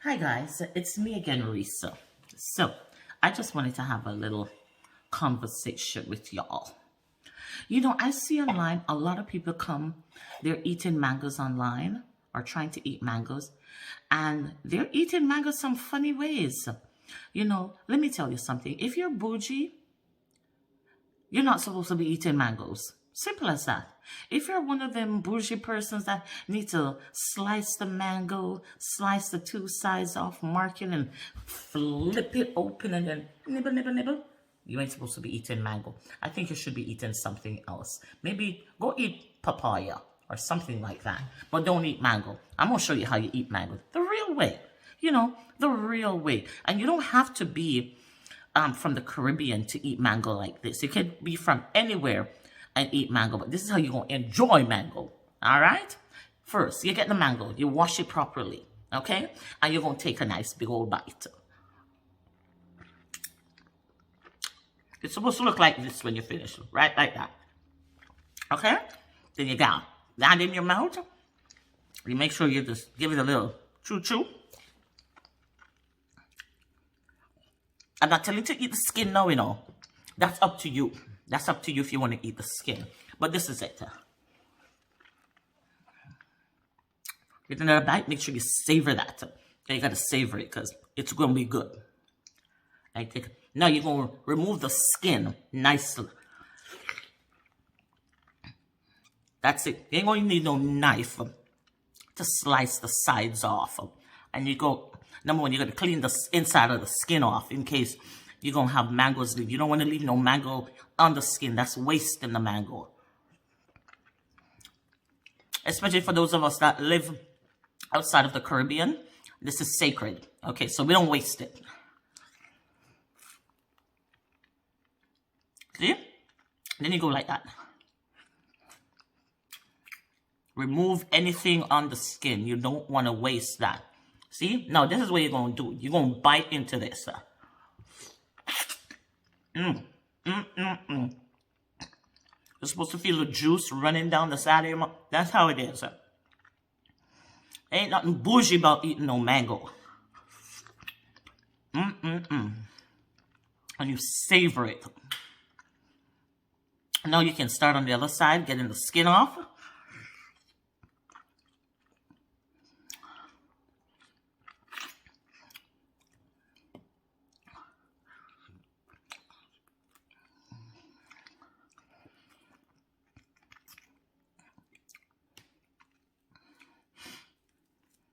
Hi guys, it's me again, Risa. So, I just wanted to have a little conversation with y'all. I see online a lot of people they're eating mangoes online or trying to eat mangoes, and they're eating mangoes some funny ways. Let me tell you something. If you're bougie, you're not supposed to be eating mangoes. Simple as that. If you're one of them bougie persons that need to slice the mango, slice the two sides off, mark it, and flip it open and then nibble, nibble, nibble, you ain't supposed to be eating mango. I think you should be eating something else. Maybe go eat papaya or something like that. But don't eat mango. I'm going to show you how you eat mango. The real way. The real way. And you don't have to be from the Caribbean to eat mango like this. You can be from anywhere and eat mango, but this is how you're going to enjoy mango. All right? First, you get the mango, you wash it properly, okay? And you're going to take a nice big old bite. It's supposed to look like this when you finish, right? Like that. Okay? Then you got that in your mouth. You make sure you just give it a little chew-chew. I'm not telling you to eat the skin now, That's up to you. That's up to you if you want to eat the skin. But this is it. Get another bite. Make sure you savor that. Okay, you got to savor it because it's going to be good. Now you're going to remove the skin nicely. That's it. You ain't going to need no knife to slice the sides off. And number one, you're going to clean the inside of the skin off in case you're going to have mangoes leave. You don't want to leave no mango on the skin. That's wasting the mango. Especially for those of us that live outside of the Caribbean. This is sacred. Okay, so we don't waste it. See? Then you go like that. Remove anything on the skin. You don't want to waste that. See? Now, this is what you're going to do. You're going to bite into this. You're supposed to feel the juice running down the side of your mouth. That's how it is. Ain't nothing bougie about eating no mango. And you savor it. Now you can start on the other side, getting the skin off.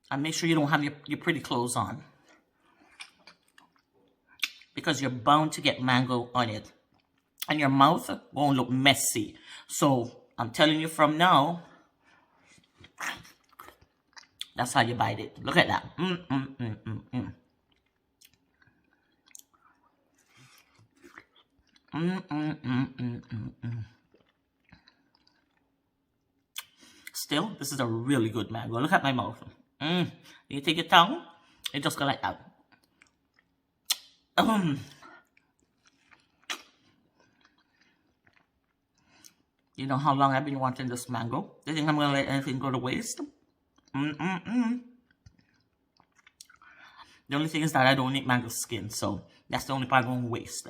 And make sure you don't have your pretty clothes on. Because you're bound to get mango on it. And your mouth won't look messy. So, I'm telling you from now, that's how you bite it. Look at that. Still, this is a really good mango. Look at my mouth. You take your tongue, you just go like that. You know how long I've been wanting this mango? Do you think I'm going to let anything go to waste? The only thing is that I don't eat mango skin, so that's the only part I'm going to waste.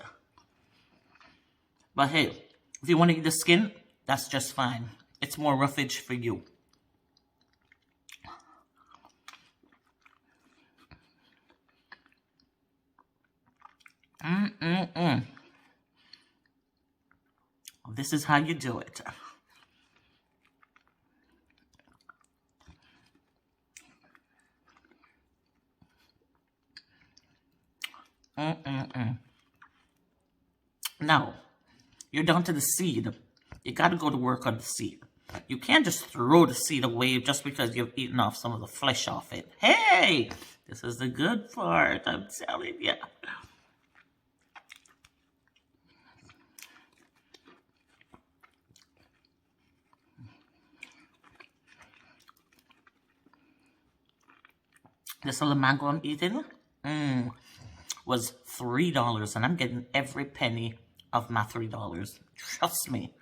But hey, if you want to eat the skin, that's just fine. It's more roughage for you. This is how you do it. Now, you're down to the seed. You got to go to work on the seed. You can't just throw the seed away just because you've eaten off some of the flesh off it. Hey, this is the good part, I'm telling you. This little mango I'm eating was $3, and I'm getting every penny of my $3. Trust me.